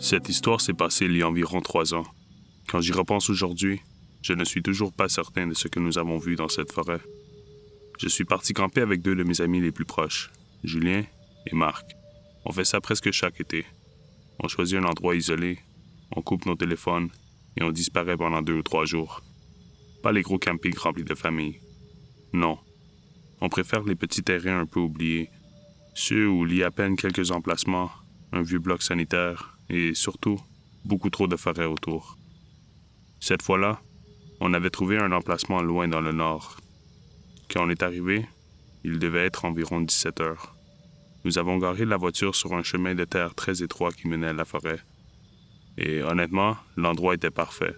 Cette histoire s'est passée il y a environ 3 ans. Quand j'y repense aujourd'hui, je ne suis toujours pas certain de ce que nous avons vu dans cette forêt. Je suis parti camper avec 2 de mes amis les plus proches, Julien et Marc. On fait ça presque chaque été. On choisit un endroit isolé, on coupe nos téléphones et on disparaît pendant 2 ou 3 jours. Pas les gros campings remplis de familles. Non. On préfère les petits terrains un peu oubliés, ceux où il y a à peine quelques emplacements, un vieux bloc sanitaire et surtout, beaucoup trop de forêts autour. Cette fois-là, on avait trouvé un emplacement loin dans le nord. Quand on est arrivé, il devait être environ 17 heures. Nous avons garé la voiture sur un chemin de terre très étroit qui menait à la forêt. Et honnêtement, l'endroit était parfait.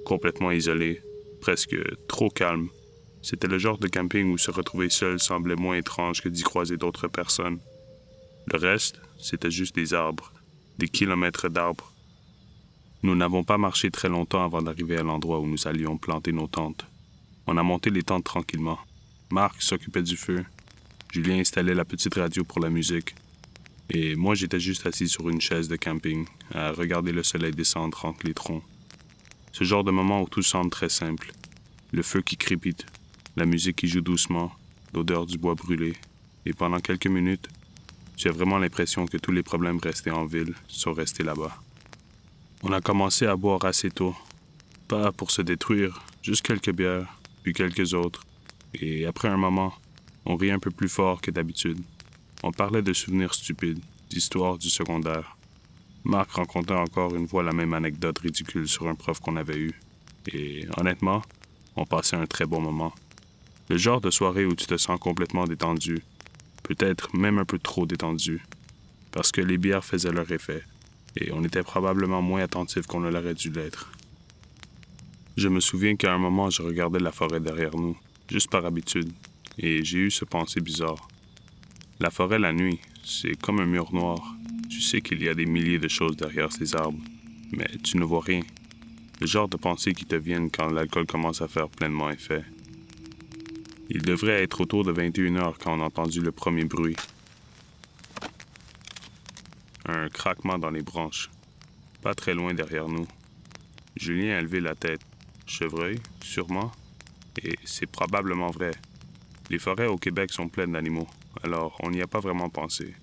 Complètement isolé, presque trop calme. C'était le genre de camping où se retrouver seul semblait moins étrange que d'y croiser d'autres personnes. Le reste, c'était juste des arbres, des kilomètres d'arbres. Nous n'avons pas marché très longtemps avant d'arriver à l'endroit où nous allions planter nos tentes. On a monté les tentes tranquillement. Marc s'occupait du feu. Julien installait la petite radio pour la musique. Et moi, j'étais juste assis sur une chaise de camping, à regarder le soleil descendre entre les troncs. Ce genre de moment où tout semble très simple. Le feu qui crépite, la musique qui joue doucement, l'odeur du bois brûlé. Et pendant quelques minutes, tu as vraiment l'impression que tous les problèmes restés en ville sont restés là-bas. On a commencé à boire assez tôt. Pas pour se détruire, juste quelques bières, puis quelques autres. Et après un moment, on riait un peu plus fort que d'habitude. On parlait de souvenirs stupides, d'histoires du secondaire. Marc racontait encore une fois la même anecdote ridicule sur un prof qu'on avait eu. Et honnêtement, on passait un très bon moment. Le genre de soirée où tu te sens complètement détendu. Peut-être même un peu trop détendu. Parce que les bières faisaient leur effet. Et on était probablement moins attentifs qu'on ne l'aurait dû l'être. Je me souviens qu'à un moment, je regardais la forêt derrière nous, juste par habitude, et j'ai eu ce pensée bizarre. La forêt la nuit, c'est comme un mur noir. Tu sais qu'il y a des milliers de choses derrière ces arbres, mais tu ne vois rien. Le genre de pensées qui te viennent quand l'alcool commence à faire pleinement effet. Il devrait être autour de 21 heures quand on a entendu le premier bruit. Un craquement dans les branches, pas très loin derrière nous. Julien a levé la tête. Chevreuil, sûrement. Et c'est probablement vrai. Les forêts au Québec sont pleines d'animaux, alors on n'y a pas vraiment pensé.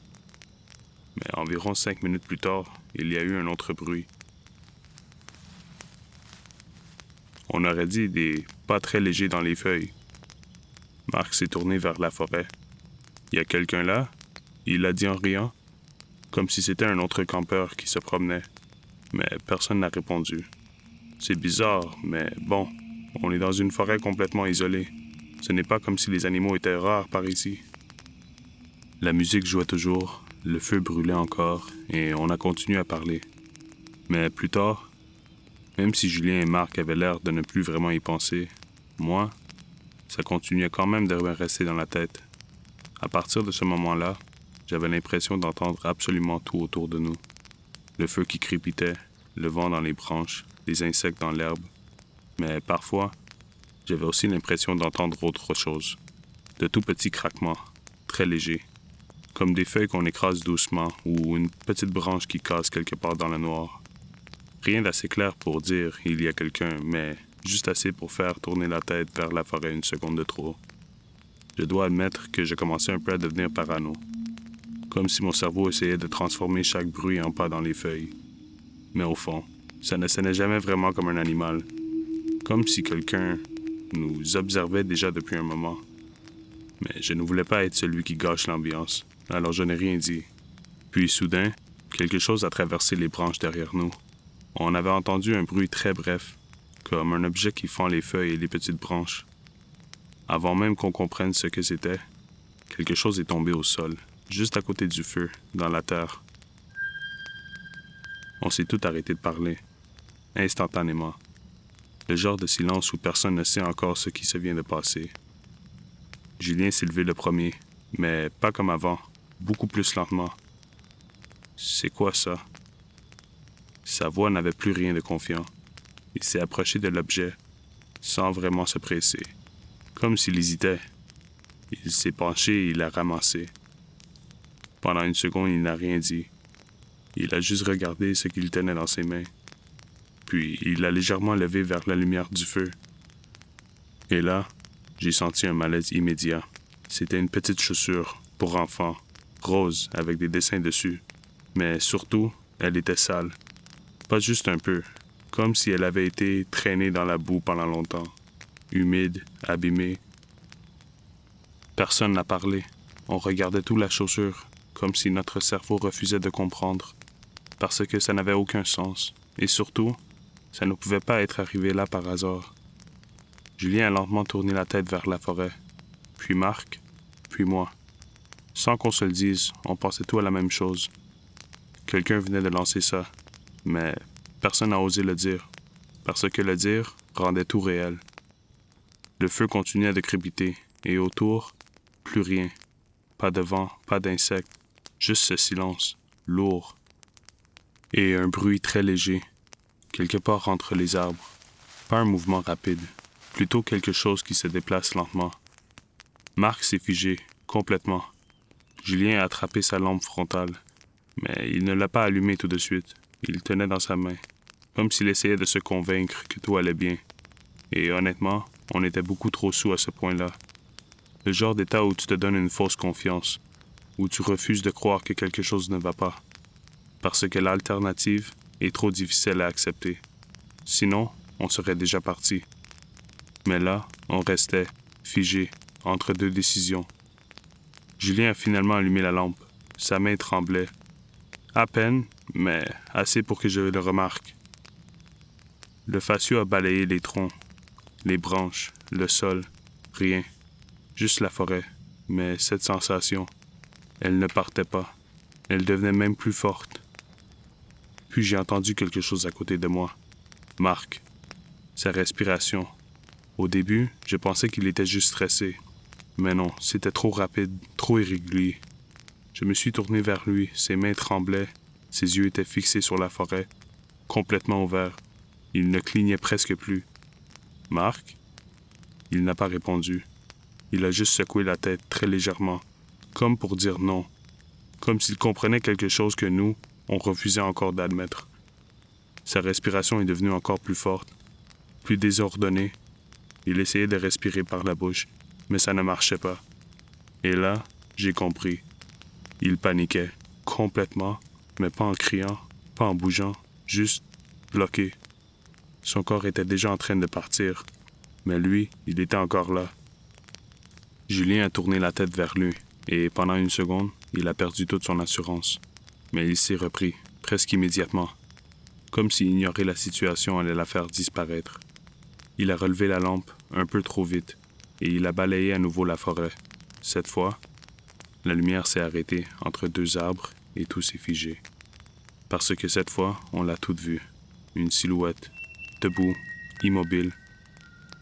Mais environ 5 minutes plus tard, il y a eu un autre bruit. On aurait dit des pas très légers dans les feuilles. Marc s'est tourné vers la forêt. « Il y a quelqu'un là? » Il a dit en riant, comme si c'était un autre campeur qui se promenait. Mais personne n'a répondu. C'est bizarre, mais bon, on est dans une forêt complètement isolée. Ce n'est pas comme si les animaux étaient rares par ici. La musique jouait toujours, le feu brûlait encore, et on a continué à parler. Mais plus tard, même si Julien et Marc avaient l'air de ne plus vraiment y penser, moi, ça continuait quand même de me rester dans la tête. À partir de ce moment-là, j'avais l'impression d'entendre absolument tout autour de nous. Le feu qui crépitait, le vent dans les branches, les insectes dans l'herbe. Mais parfois, j'avais aussi l'impression d'entendre autre chose. De tout petits craquements, très légers, comme des feuilles qu'on écrase doucement ou une petite branche qui casse quelque part dans le noir. Rien d'assez clair pour dire « il y a quelqu'un », mais juste assez pour faire tourner la tête vers la forêt une seconde de trop. Je dois admettre que je commençais un peu à devenir parano. Comme si mon cerveau essayait de transformer chaque bruit en pas dans les feuilles. Mais au fond, ça ne sonnait jamais vraiment comme un animal. Comme si quelqu'un nous observait déjà depuis un moment. Mais je ne voulais pas être celui qui gâche l'ambiance, alors je n'ai rien dit. Puis soudain, quelque chose a traversé les branches derrière nous. On avait entendu un bruit très bref, comme un objet qui fend les feuilles et les petites branches. Avant même qu'on comprenne ce que c'était, quelque chose est tombé au sol, juste à côté du feu, dans la terre. On s'est tout arrêté de parler, instantanément. Le genre de silence où personne ne sait encore ce qui se vient de passer. Julien s'est levé le premier, mais pas comme avant, beaucoup plus lentement. « C'est quoi ça? » Sa voix n'avait plus rien de confiant. Il s'est approché de l'objet, sans vraiment se presser, comme s'il hésitait. Il s'est penché et il l'a ramassé. Pendant une seconde, il n'a rien dit. Il a juste regardé ce qu'il tenait dans ses mains. Puis il l'a légèrement levé vers la lumière du feu. Et là, j'ai senti un malaise immédiat. C'était une petite chaussure pour enfants, rose avec des dessins dessus. Mais surtout, elle était sale. Pas juste un peu, comme si elle avait été traînée dans la boue pendant longtemps. Humide, abîmée. Personne n'a parlé. On regardait tout la chaussure, comme si notre cerveau refusait de comprendre, parce que ça n'avait aucun sens. Et surtout, ça ne pouvait pas être arrivé là par hasard. Julien a lentement tourné la tête vers la forêt, puis Marc, puis moi. Sans qu'on se le dise, on pensait tout à la même chose. Quelqu'un venait de lancer ça, mais personne n'a osé le dire, parce que le dire rendait tout réel. Le feu continuait de crépiter, et autour, plus rien. Pas de vent, pas d'insectes, juste ce silence, lourd. Et un bruit très léger, quelque part entre les arbres. Pas un mouvement rapide, plutôt quelque chose qui se déplace lentement. Marc s'est figé, complètement. Julien a attrapé sa lampe frontale, mais il ne l'a pas allumée tout de suite. Il tenait dans sa main, comme s'il essayait de se convaincre que tout allait bien. Et honnêtement, on était beaucoup trop sous à ce point-là. Le genre d'état où tu te donnes une fausse confiance, où tu refuses de croire que quelque chose ne va pas, parce que l'alternative est trop difficile à accepter. Sinon, on serait déjà parti. Mais là, on restait, figé, entre deux décisions. Julien a finalement allumé la lampe. Sa main tremblait. À peine, mais assez pour que je le remarque. Le faciaux a balayé les troncs, les branches, le sol, rien. Juste la forêt. Mais cette sensation, elle ne partait pas. Elle devenait même plus forte. Puis j'ai entendu quelque chose à côté de moi. Marc. Sa respiration. Au début, je pensais qu'il était juste stressé. Mais non, c'était trop rapide, trop irrégulier. Je me suis tourné vers lui, ses mains tremblaient, ses yeux étaient fixés sur la forêt, complètement ouverts. Il ne clignait presque plus. Marc? Il n'a pas répondu. Il a juste secoué la tête très légèrement, comme pour dire non, comme s'il comprenait quelque chose que nous, on refusait encore d'admettre. Sa respiration est devenue encore plus forte, plus désordonnée. Il essayait de respirer par la bouche, mais ça ne marchait pas. Et là, j'ai compris. Il paniquait, complètement, mais pas en criant, pas en bougeant, juste bloqué. Son corps était déjà en train de partir, mais lui, il était encore là. Julien a tourné la tête vers lui, et pendant une seconde, il a perdu toute son assurance. Mais il s'est repris, presque immédiatement, comme si ignorer la situation allait la faire disparaître. Il a relevé la lampe un peu trop vite, et il a balayé à nouveau la forêt. Cette fois, la lumière s'est arrêtée entre deux arbres et tout s'est figé. Parce que cette fois, on l'a toute vue. Une silhouette, debout, immobile.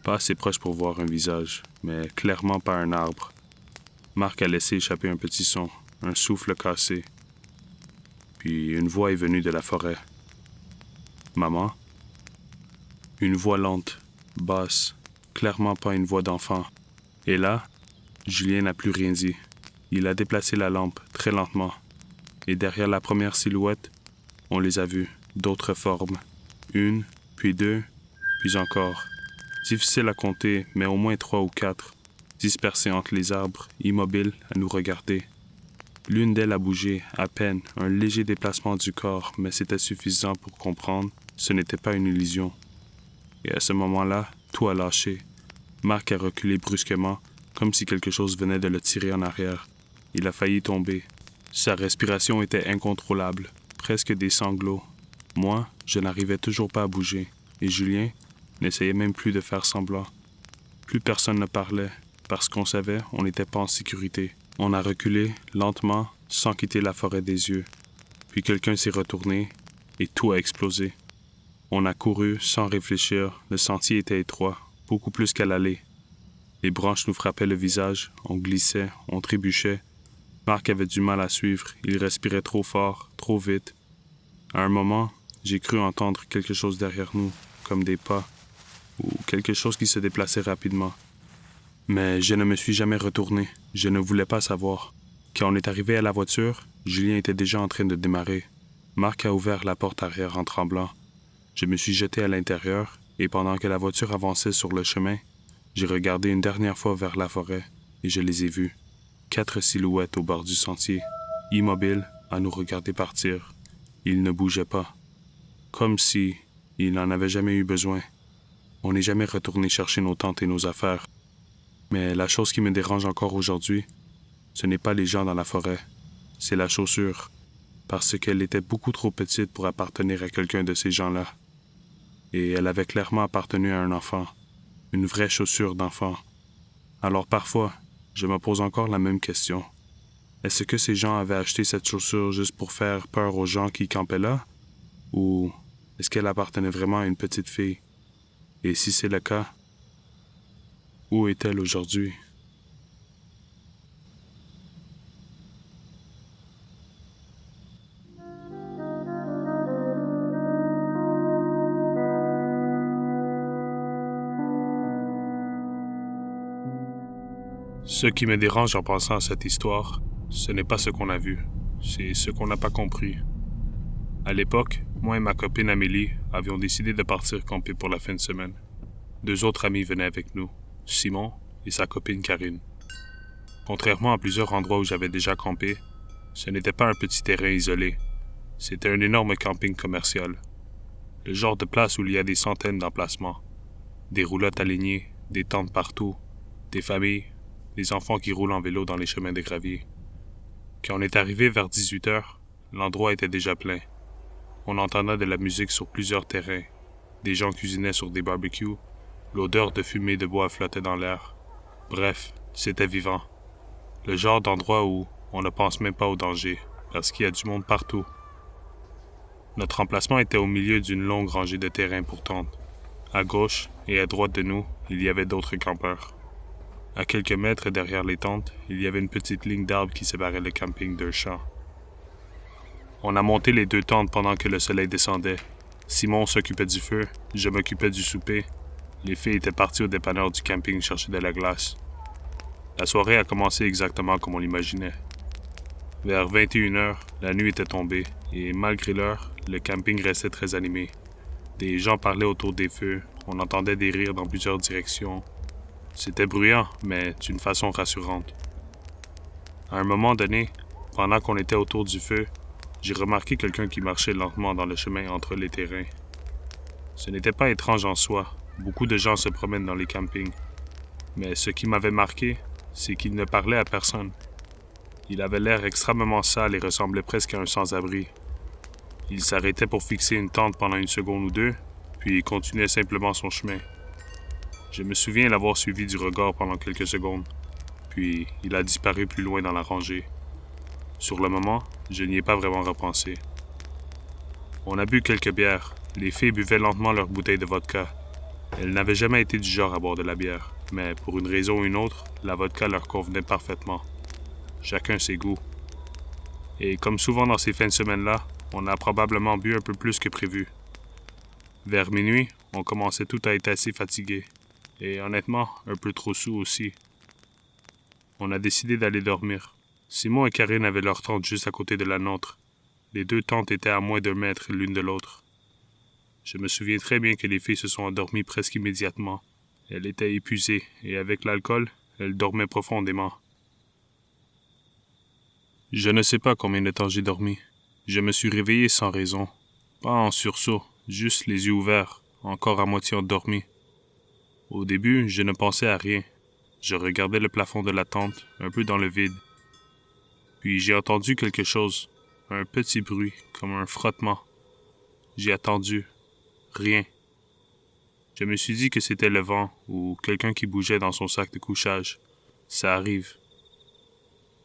Pas assez proche pour voir un visage, mais clairement pas un arbre. Marc a laissé échapper un petit son, un souffle cassé. Puis une voix est venue de la forêt. « Maman? » Une voix lente, basse, clairement pas une voix d'enfant. Et là, Julien n'a plus rien dit. Il a déplacé la lampe très lentement. Et derrière la première silhouette, on les a vus, d'autres formes. Une, puis deux, puis encore. Difficile à compter, mais au moins 3 ou 4, dispersées entre les arbres, immobiles à nous regarder. L'une d'elles a bougé, à peine, un léger déplacement du corps, mais c'était suffisant pour comprendre, ce n'était pas une illusion. Et à ce moment-là, tout a lâché. Marc a reculé brusquement, comme si quelque chose venait de le tirer en arrière. Il a failli tomber. Sa respiration était incontrôlable, presque des sanglots. Moi, je n'arrivais toujours pas à bouger, et Julien n'essayait même plus de faire semblant. Plus personne ne parlait, parce qu'on savait on n'était pas en sécurité. On a reculé, lentement, sans quitter la forêt des yeux. Puis quelqu'un s'est retourné, et tout a explosé. On a couru, sans réfléchir, le sentier était étroit, beaucoup plus qu'à l'allée. Les branches nous frappaient le visage, on glissait, on trébuchait. Marc avait du mal à suivre, il respirait trop fort, trop vite. À un moment, j'ai cru entendre quelque chose derrière nous, comme des pas, ou quelque chose qui se déplaçait rapidement. Mais je ne me suis jamais retourné, je ne voulais pas savoir. Quand on est arrivé à la voiture, Julien était déjà en train de démarrer. Marc a ouvert la porte arrière en tremblant. Je me suis jeté à l'intérieur et pendant que la voiture avançait sur le chemin, j'ai regardé une dernière fois vers la forêt et je les ai vus. 4 silhouettes au bord du sentier, immobiles à nous regarder partir. Ils ne bougeaient pas, comme si ils n'en avaient jamais eu besoin. On n'est jamais retourné chercher nos tentes et nos affaires. Mais la chose qui me dérange encore aujourd'hui, ce n'est pas les gens dans la forêt, c'est la chaussure, parce qu'elle était beaucoup trop petite pour appartenir à quelqu'un de ces gens-là. Et elle avait clairement appartenu à un enfant, une vraie chaussure d'enfant. Alors parfois, je me pose encore la même question. Est-ce que ces gens avaient acheté cette chaussure juste pour faire peur aux gens qui campaient là? Ou est-ce qu'elle appartenait vraiment à une petite fille? Et si c'est le cas, où est-elle aujourd'hui? Ce qui me dérange en pensant à cette histoire, ce n'est pas ce qu'on a vu, c'est ce qu'on n'a pas compris. À l'époque, moi et ma copine Amélie avions décidé de partir camper pour la fin de semaine. 2 autres amis venaient avec nous, Simon et sa copine Karine. Contrairement à plusieurs endroits où j'avais déjà campé, ce n'était pas un petit terrain isolé, c'était un énorme camping commercial. Le genre de place où il y a des centaines d'emplacements, des roulottes alignées, des tentes partout, des familles, des enfants qui roulent en vélo dans les chemins de gravier. Quand on est arrivé vers 18 heures, l'endroit était déjà plein. On entendait de la musique sur plusieurs terrains. Des gens cuisinaient sur des barbecues. L'odeur de fumée de bois flottait dans l'air. Bref, c'était vivant. Le genre d'endroit où on ne pense même pas au danger, parce qu'il y a du monde partout. Notre emplacement était au milieu d'une longue rangée de terrains pour tentes. À gauche et à droite de nous, il y avait d'autres campeurs. À quelques mètres derrière les tentes, il y avait une petite ligne d'arbres qui séparait le camping d'un champ. On a monté les 2 tentes pendant que le soleil descendait. Simon s'occupait du feu, je m'occupais du souper. Les filles étaient parties au dépanneur du camping chercher de la glace. La soirée a commencé exactement comme on l'imaginait. Vers 21 heures, la nuit était tombée et malgré l'heure, le camping restait très animé. Des gens parlaient autour des feux, on entendait des rires dans plusieurs directions. C'était bruyant, mais d'une façon rassurante. À un moment donné, pendant qu'on était autour du feu, j'ai remarqué quelqu'un qui marchait lentement dans le chemin entre les terrains. Ce n'était pas étrange en soi, beaucoup de gens se promènent dans les campings. Mais ce qui m'avait marqué, c'est qu'il ne parlait à personne. Il avait l'air extrêmement sale et ressemblait presque à un sans-abri. Il s'arrêtait pour fixer une tente pendant 1 seconde ou 2, puis continuait simplement son chemin. Je me souviens l'avoir suivi du regard pendant quelques secondes, puis il a disparu plus loin dans la rangée. Sur le moment, je n'y ai pas vraiment repensé. On a bu quelques bières. Les filles buvaient lentement leur bouteille de vodka. Elles n'avaient jamais été du genre à boire de la bière, mais pour une raison ou une autre, la vodka leur convenait parfaitement. Chacun ses goûts. Et comme souvent dans ces fins de semaine-là, on a probablement bu un peu plus que prévu. Vers minuit, on commençait tout à être assez fatigués. Et honnêtement, un peu trop sous aussi. On a décidé d'aller dormir. Simon et Karine avaient leur tente juste à côté de la nôtre. Les 2 tentes étaient à moins d'1 mètre l'une de l'autre. Je me souviens très bien que les filles se sont endormies presque immédiatement. Elles étaient épuisées et avec l'alcool, elles dormaient profondément. Je ne sais pas combien de temps j'ai dormi. Je me suis réveillé sans raison. Pas en sursaut, juste les yeux ouverts, encore à moitié endormi. Au début, je ne pensais à rien. Je regardais le plafond de la tente, un peu dans le vide. Puis j'ai entendu quelque chose, un petit bruit, comme un frottement. J'ai attendu. Rien. Je me suis dit que c'était le vent ou quelqu'un qui bougeait dans son sac de couchage. Ça arrive.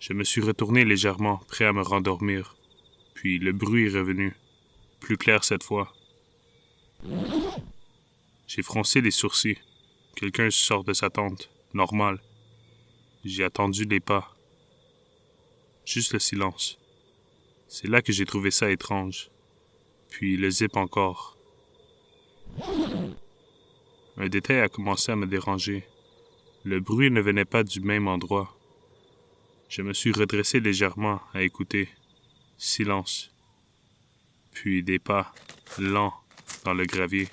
Je me suis retourné légèrement, prêt à me rendormir. Puis le bruit est revenu, plus clair cette fois. J'ai froncé les sourcils. Quelqu'un sort de sa tente, normal. J'ai attendu les pas. Juste le silence. C'est là que j'ai trouvé ça étrange. Puis le zip encore. Un détail a commencé à me déranger. Le bruit ne venait pas du même endroit. Je me suis redressé légèrement à écouter. Silence. puis des pas lents dans le gravier.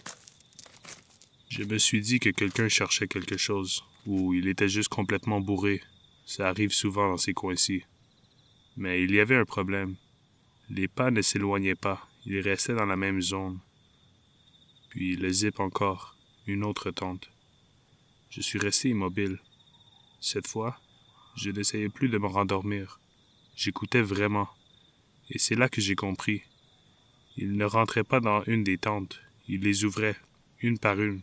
Je me suis dit que quelqu'un cherchait quelque chose, ou il était juste complètement bourré. Ça arrive souvent dans ces coins-ci. Mais il y avait un problème. Les pas ne s'éloignaient pas, ils restaient dans la même zone. Puis le zip encore, une autre tente. Je suis resté immobile. Cette fois, je n'essayais plus de me rendormir. J'écoutais vraiment. Et c'est là que j'ai compris. Il ne rentrait pas dans une des tentes, il les ouvrait, une par une.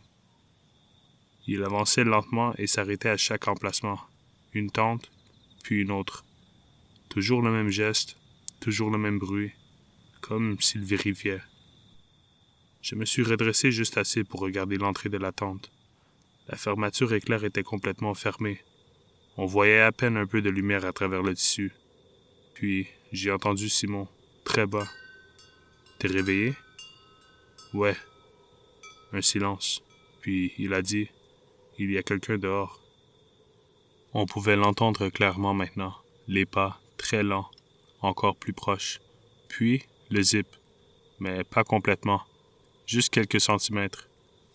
Il avançait lentement et s'arrêtait à chaque emplacement. Une tente, puis une autre. Toujours le même geste, toujours le même bruit, comme s'il vérifiait. Je me suis redressé juste assez pour regarder l'entrée de la tente. La fermeture éclair était complètement fermée. On voyait à peine un peu de lumière à travers le tissu. Puis, j'ai entendu Simon, très bas. « T'es réveillé? » « Ouais. » Un silence. Puis, il a dit, « Il y a quelqu'un dehors. » On pouvait l'entendre clairement maintenant. Les pas, très lents, encore plus proches. Puis, le zip. Mais pas complètement. Juste quelques centimètres.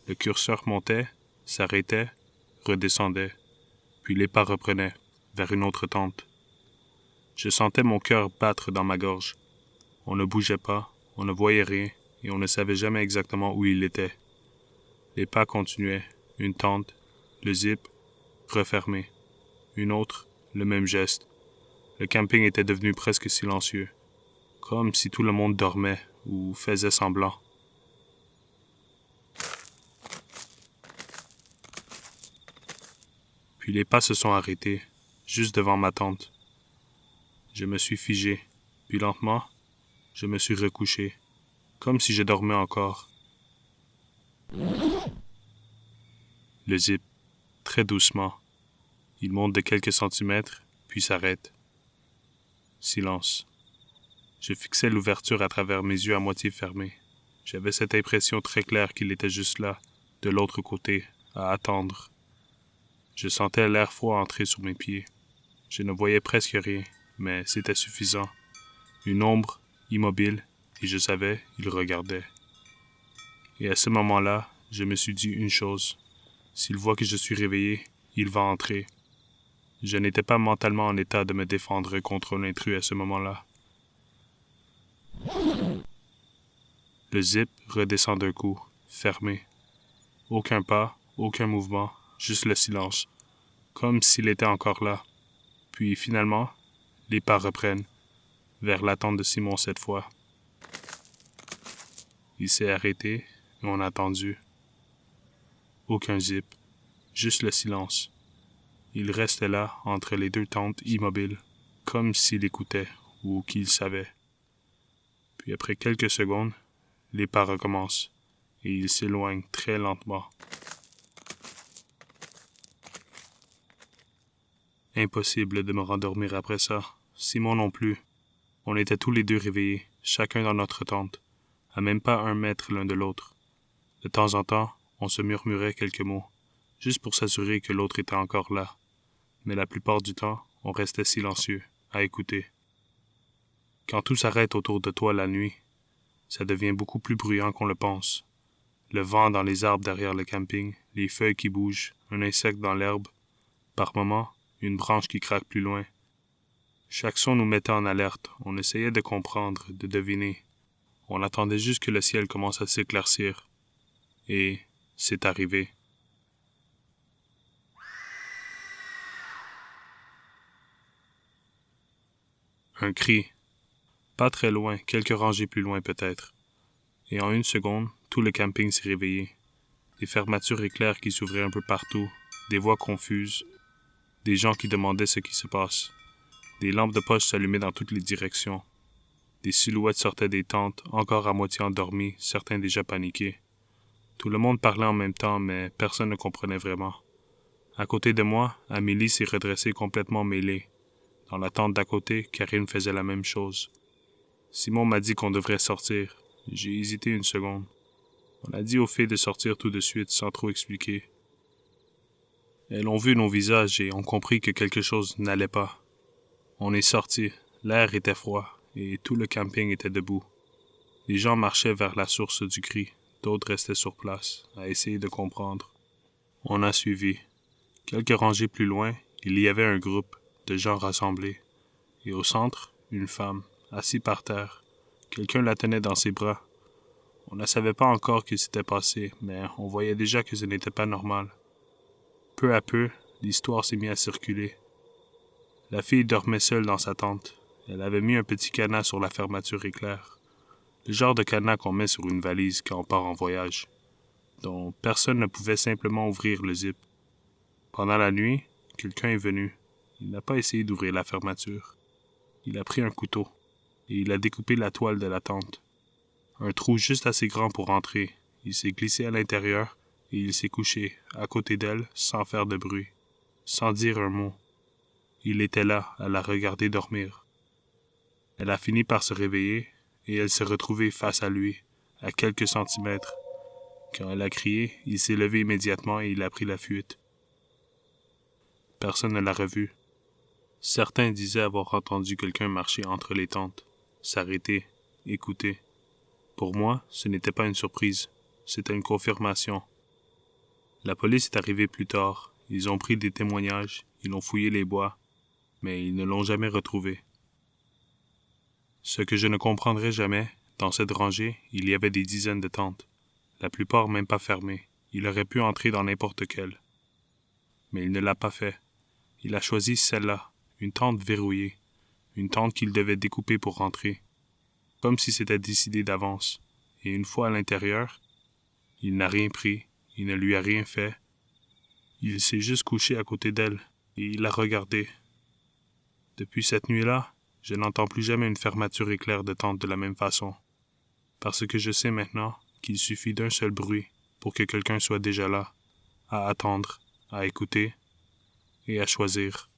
Le curseur montait, s'arrêtait, redescendait. Puis les pas reprenaient, vers une autre tente. Je sentais mon cœur battre dans ma gorge. On ne bougeait pas, on ne voyait rien, et on ne savait jamais exactement où il était. Les pas continuaient, une tente, le zip, refermé. Une autre, le même geste. Le camping était devenu presque silencieux, comme si tout le monde dormait ou faisait semblant. Puis les pas se sont arrêtés, juste devant ma tente. Je me suis figé, puis lentement, je me suis recouché, comme si je dormais encore. Le zip, très doucement. Il monte de quelques centimètres, puis s'arrête. Silence. Je fixais l'ouverture à travers mes yeux à moitié fermés. J'avais cette impression très claire qu'il était juste là, de l'autre côté, à attendre. Je sentais l'air froid entrer sur mes pieds. Je ne voyais presque rien, mais c'était suffisant. Une ombre, immobile, et je savais, il regardait. Et à ce moment-là, je me suis dit une chose. S'il voit que je suis réveillé, il va entrer. Je n'étais pas mentalement en état de me défendre contre l'intrus à ce moment-là. Le zip redescend d'un coup, fermé. Aucun pas, aucun mouvement, juste le silence, comme s'il était encore là. Puis finalement, les pas reprennent, vers la tente de Simon cette fois. Il s'est arrêté et on a attendu. Aucun zip, juste le silence. Il restait là, entre les deux tentes immobiles, comme s'il écoutait ou qu'il savait. Puis après quelques secondes, les pas recommencent et il s'éloigne très lentement. Impossible de me rendormir après ça. Simon non plus. On était tous les deux réveillés, chacun dans notre tente, à même pas 1 mètre l'un de l'autre. De temps en temps, on se murmurait quelques mots, juste pour s'assurer que l'autre était encore là. Mais la plupart du temps, on restait silencieux, à écouter. Quand tout s'arrête autour de toi la nuit, ça devient beaucoup plus bruyant qu'on le pense. Le vent dans les arbres derrière le camping, les feuilles qui bougent, un insecte dans l'herbe. Par moments, une branche qui craque plus loin. Chaque son nous mettait en alerte. On essayait de comprendre, de deviner. On attendait juste que le ciel commence à s'éclaircir. Et c'est arrivé. Un cri. Pas très loin, quelques rangées plus loin peut-être. Et en 1 seconde, tout le camping s'est réveillé. Des fermetures éclairs qui s'ouvraient un peu partout, des voix confuses, des gens qui demandaient ce qui se passe. Des lampes de poche s'allumaient dans toutes les directions. Des silhouettes sortaient des tentes, encore à moitié endormies, certains déjà paniqués. Tout le monde parlait en même temps, mais personne ne comprenait vraiment. À côté de moi, Amélie s'est redressée complètement mêlée. Dans la tente d'à côté, Karine faisait la même chose. Simon m'a dit qu'on devrait sortir. J'ai hésité 1 seconde. On a dit aux filles de sortir tout de suite, sans trop expliquer. Elles ont vu nos visages et ont compris que quelque chose n'allait pas. On est sortis, l'air était froid et tout le camping était debout. Les gens marchaient vers la source du cri, d'autres restaient sur place, à essayer de comprendre. On a suivi. Quelques rangées plus loin, il y avait un groupe de gens rassemblés. Et au centre, une femme, assise par terre. Quelqu'un la tenait dans ses bras. On ne savait pas encore ce qui s'était passé, mais on voyait déjà que ce n'était pas normal. Peu à peu, l'histoire s'est mise à circuler. La fille dormait seule dans sa tente. Elle avait mis un petit cadenas sur la fermeture éclair. Le genre de cadenas qu'on met sur une valise quand on part en voyage, dont personne ne pouvait simplement ouvrir le zip. Pendant la nuit, quelqu'un est venu. Il n'a pas essayé d'ouvrir la fermeture. Il a pris un couteau et il a découpé la toile de la tente. Un trou juste assez grand pour entrer. Il s'est glissé à l'intérieur et il s'est couché, à côté d'elle, sans faire de bruit, sans dire un mot. Il était là, à la regarder dormir. Elle a fini par se réveiller et elle s'est retrouvée face à lui, à quelques centimètres. Quand elle a crié, il s'est levé immédiatement et il a pris la fuite. Personne ne l'a revu. Certains disaient avoir entendu quelqu'un marcher entre les tentes, s'arrêter, écouter. Pour moi, ce n'était pas une surprise, c'était une confirmation. La police est arrivée plus tard, ils ont pris des témoignages, ils ont fouillé les bois, mais ils ne l'ont jamais retrouvé. Ce que je ne comprendrai jamais, dans cette rangée, il y avait des dizaines de tentes, la plupart même pas fermées. Il aurait pu entrer dans n'importe quelle. Mais il ne l'a pas fait. Il a choisi celle-là, une tente verrouillée, une tente qu'il devait découper pour rentrer, comme si c'était décidé d'avance. Et une fois à l'intérieur, il n'a rien pris, il ne lui a rien fait. Il s'est juste couché à côté d'elle, et il l'a regardée. Depuis cette nuit-là, je n'entends plus jamais une fermeture éclair de tente de la même façon, parce que je sais maintenant qu'il suffit d'un seul bruit pour que quelqu'un soit déjà là, à attendre, à écouter et à choisir.